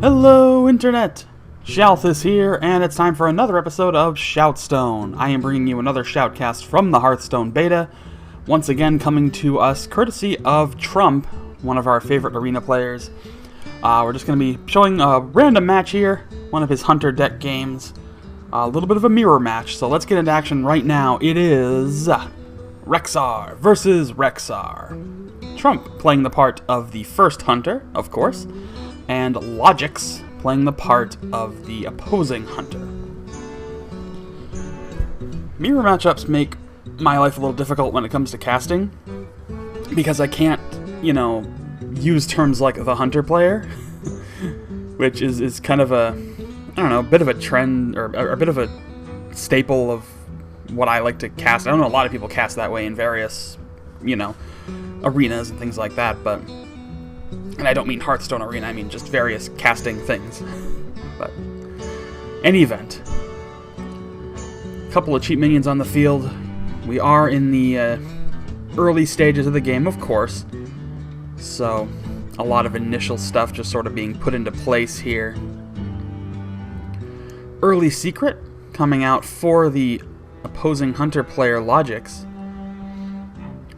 Hello, Internet! Shoutthis here, and it's time for another episode of ShoutStone. I am bringing you another Shoutcast from the Hearthstone beta, once again coming to us courtesy of Trump, one of our favorite arena players. We're just going to be showing a random match here, one of his Hunter deck games. A little bit of a mirror match, so let's get into action right now. It is Rexxar versus Rexxar. Trump playing the part of the first Hunter, of course, and Logikz playing the part of the opposing Hunter. Mirror matchups make my life a little difficult when it comes to casting, because I can't, use terms like the Hunter player, which is kind of a, a bit of a trend, or a bit of a staple of what I like to cast. I don't know, a lot of people cast that way in various, arenas and things like that, but, and I don't mean Hearthstone arena, I mean just various casting things. But, any event, a couple of cheap minions on the field. We are in the early stages of the game, of course, so a lot of initial stuff just sort of being put into place here. Early secret coming out for the opposing Hunter player, Logikz.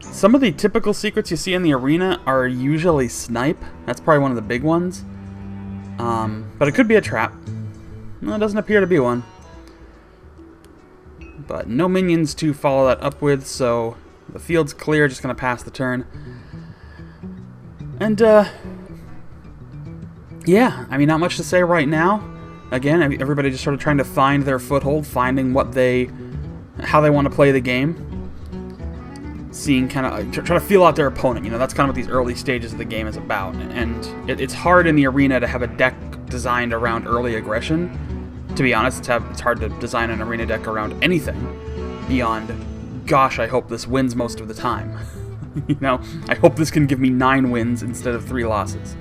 Some of the typical secrets you see in the arena are usually snipe. That's probably one of the big ones. But it could be a trap. No, it doesn't appear to be one. But no minions to follow that up with, so the field's clear, just going to pass the turn. And, yeah, I mean, not much to say right now. Again, everybody just sort of trying to find their foothold, finding how they want to play the game. Seeing trying to feel out their opponent. That's kind of what these early stages of the game is about. And it's hard in the arena to have a deck designed around early aggression. To be honest, it's hard to design an arena deck around anything beyond, gosh, I hope this wins most of the time. I hope this can give me 9 wins instead of 3 losses.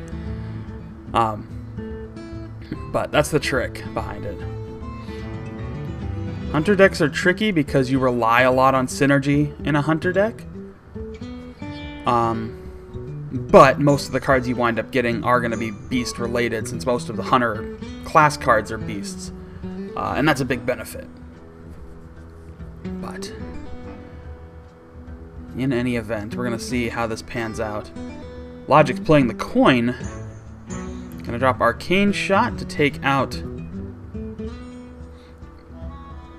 But that's the trick behind it. Hunter decks are tricky because you rely a lot on synergy in a Hunter deck. But most of the cards you wind up getting are going to be beast related, since most of the Hunter class cards are beasts. And that's a big benefit. But in any event, we're going to see how this pans out. Logikz playing the coin. Going to drop Arcane Shot to take out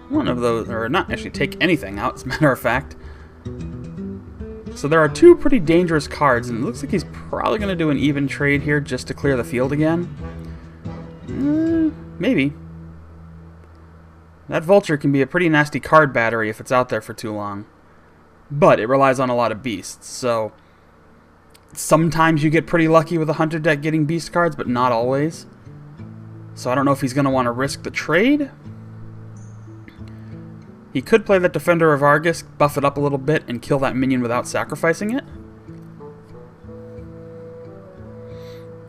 one of those, or not actually take anything out, as a matter of fact. So there are 2 pretty dangerous cards, and it looks like he's probably going to do an even trade here just to clear the field again. Maybe. That Vulture can be a pretty nasty card battery if it's out there for too long. But it relies on a lot of beasts, so sometimes you get pretty lucky with a Hunter deck getting beast cards, but not always. So I don't know if he's going to want to risk the trade. He could play that Defender of Argus, buff it up a little bit, and kill that minion without sacrificing it.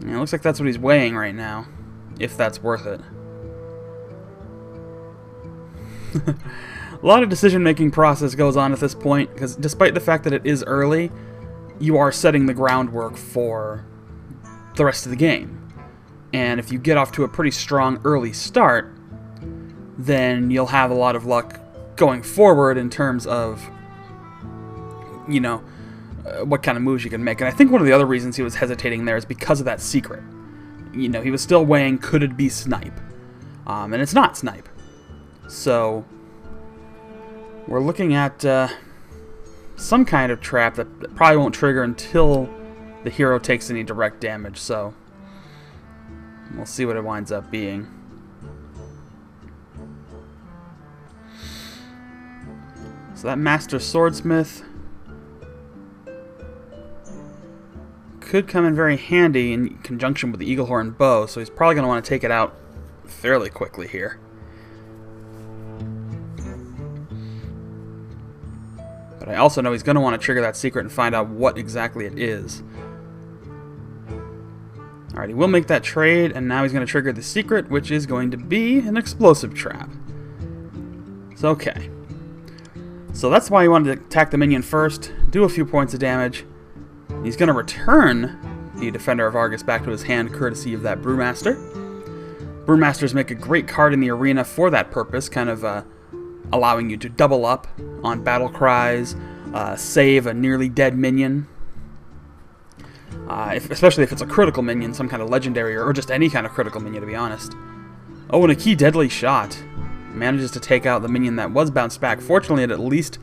Yeah, it looks like that's what he's weighing right now, if that's worth it. A lot of decision-making process goes on at this point, because despite the fact that it is early, you are setting the groundwork for the rest of the game. And if you get off to a pretty strong early start, then you'll have a lot of luck going forward in terms of, what kind of moves you can make. And I think one of the other reasons he was hesitating there is because of that secret. He was still weighing, could it be snipe? And it's not snipe. So we're looking at some kind of trap that probably won't trigger until the hero takes any direct damage. So we'll see what it winds up being. So that Master Swordsmith could come in very handy in conjunction with the Eaglehorn Bow, so he's probably going to want to take it out fairly quickly here. But I also know he's going to want to trigger that secret and find out what exactly it is. Alright, he will make that trade, and now he's going to trigger the secret, which is going to be an explosive trap. So, okay. So that's why he wanted to attack the minion first, do a few points of damage. He's going to return the Defender of Argus back to his hand, courtesy of that Brewmaster. Brewmasters make a great card in the arena for that purpose, kind of allowing you to double up on battle cries, save a nearly dead minion, especially if it's a critical minion, some kind of legendary, or just any kind of critical minion, to be honest. Oh, and a key deadly shot. Manages to take out the minion that was bounced back. Fortunately, it at least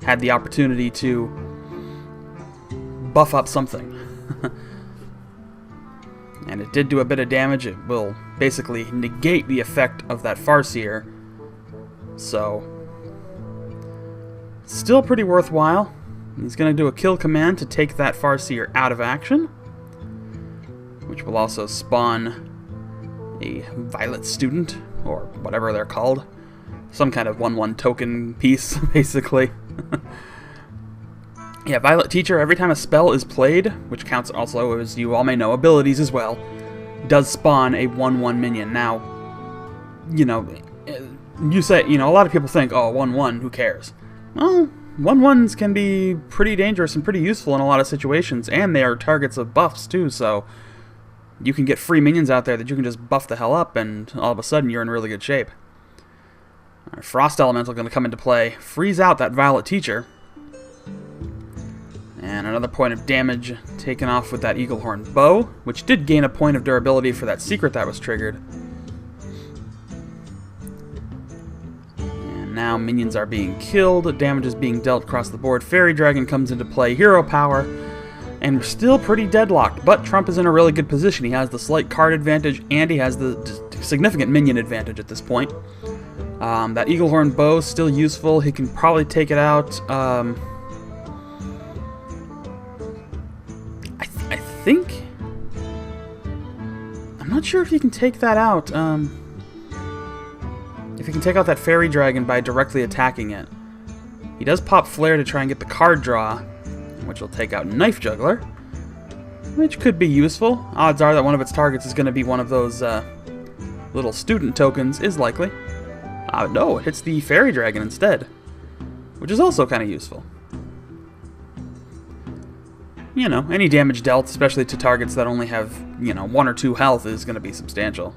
had the opportunity to buff up something. And it did do a bit of damage. It will basically negate the effect of that Farseer. So, still pretty worthwhile. He's going to do a kill command to take that Farseer out of action, which will also spawn a Violet Student, or whatever they're called. Some kind of 1/1 token piece, basically. Yeah, Violet Teacher, every time a spell is played, which counts also, as you all may know, abilities as well, does spawn a 1/1 minion. Now, you know, you say, a lot of people think, oh, 1/1, who cares? Well, 1/1s can be pretty dangerous and pretty useful in a lot of situations, and they are targets of buffs too, so you can get free minions out there that you can just buff the hell up, and all of a sudden you're in really good shape. Our Frost Elemental going to come into play, freeze out that Violet Teacher, and another point of damage taken off with that Eaglehorn Bow, which did gain a point of durability for that secret that was triggered. And now minions are being killed, damage is being dealt across the board. Fairy Dragon comes into play, hero power, and we're still pretty deadlocked, but Trump is in a really good position. He has the slight card advantage, and he has the significant minion advantage at this point. That Eaglehorn Bow is still useful. He can probably take it out. I think... I'm not sure if you can take that out. If you can take out that Fairy Dragon by directly attacking it. He does pop Flare to try and get the card draw, which will take out Knife Juggler, which could be useful. Odds are that one of its targets is going to be one of those little student tokens, is likely. No, it hits the Fairy Dragon instead, which is also kind of useful. You know, any damage dealt, especially to targets that only have, 1 or 2 health, is going to be substantial.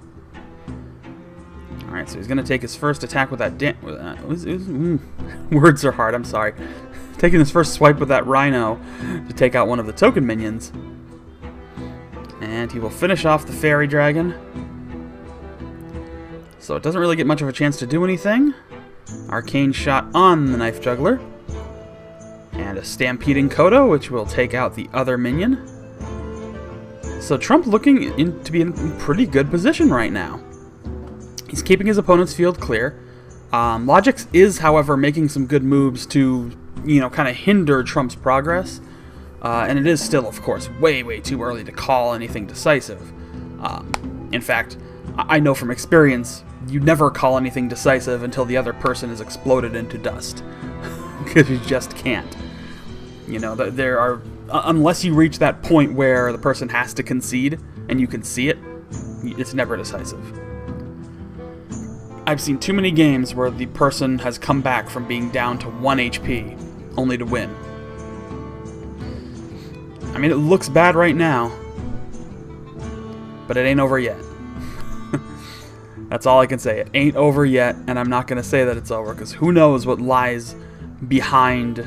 Alright, so he's going to take his first attack with that... words are hard, I'm sorry. Taking his first swipe with that Rhino to take out one of the token minions. And he will finish off the Fairy Dragon. So it doesn't really get much of a chance to do anything. Arcane Shot on the Knife Juggler. And a Stampeding Kodo, which will take out the other minion. So Trump looking to be in pretty good position right now. He's keeping his opponent's field clear. Logikz is, however, making some good moves to, kind of hinder Trump's progress. And it is still, of course, way, way too early to call anything decisive. In fact, I know from experience, you never call anything decisive until the other person is exploded into dust. Because you just can't. There are... unless you reach that point where the person has to concede, and you can see it, it's never decisive. I've seen too many games where the person has come back from being down to 1 HP, only to win. I mean, it looks bad right now, but it ain't over yet. That's all I can say. It ain't over yet, and I'm not going to say that it's over, because who knows what lies behind...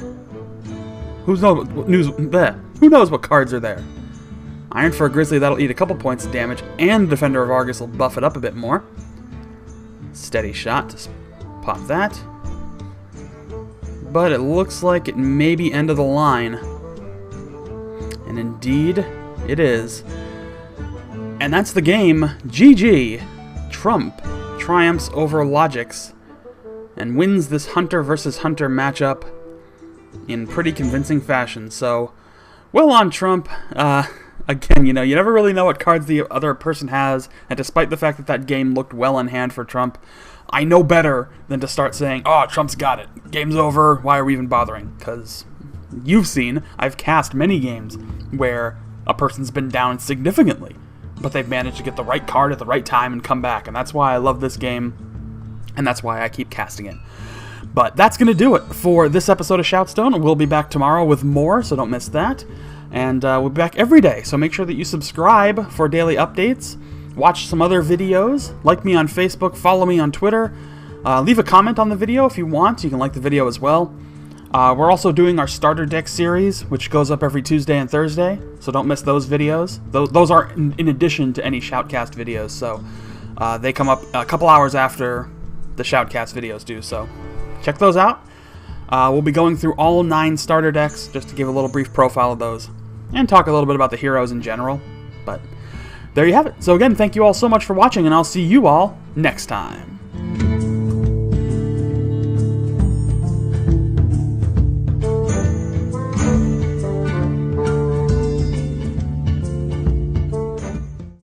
Who knows what cards are there? Iron for a Grizzly, that'll eat a couple points of damage, and Defender of Argus will buff it up a bit more. Steady Shot to pop that. But it looks like it may be end of the line. And indeed, it is. And that's the game. GG. Trump triumphs over Logikz and wins this Hunter versus Hunter matchup in pretty convincing fashion. So, well on Trump. Again, you never really know what cards the other person has, and despite the fact that that game looked well in hand for Trump, I know better than to start saying, oh, Trump's got it. Game's over. Why are we even bothering? Because you've seen, I've cast many games where a person's been down significantly, but they've managed to get the right card at the right time and come back, and that's why I love this game, and that's why I keep casting it. But that's going to do it for this episode of ShoutStone. We'll be back tomorrow with more, so don't miss that. And we'll be back every day, so make sure that you subscribe for daily updates. watch some other videos. Like me on Facebook, follow me on Twitter. Leave a comment on the video if you want. You can like the video as well. We're also doing our starter deck series, which goes up every Tuesday and Thursday, so don't miss those videos. Those are in addition to any Shoutcast videos, so they come up a couple hours after the Shoutcast videos do, so check those out. We'll be going through all 9 starter decks, just to give a little brief profile of those, and talk a little bit about the heroes in general. But there you have it. So again, thank you all so much for watching, and I'll see you all next time.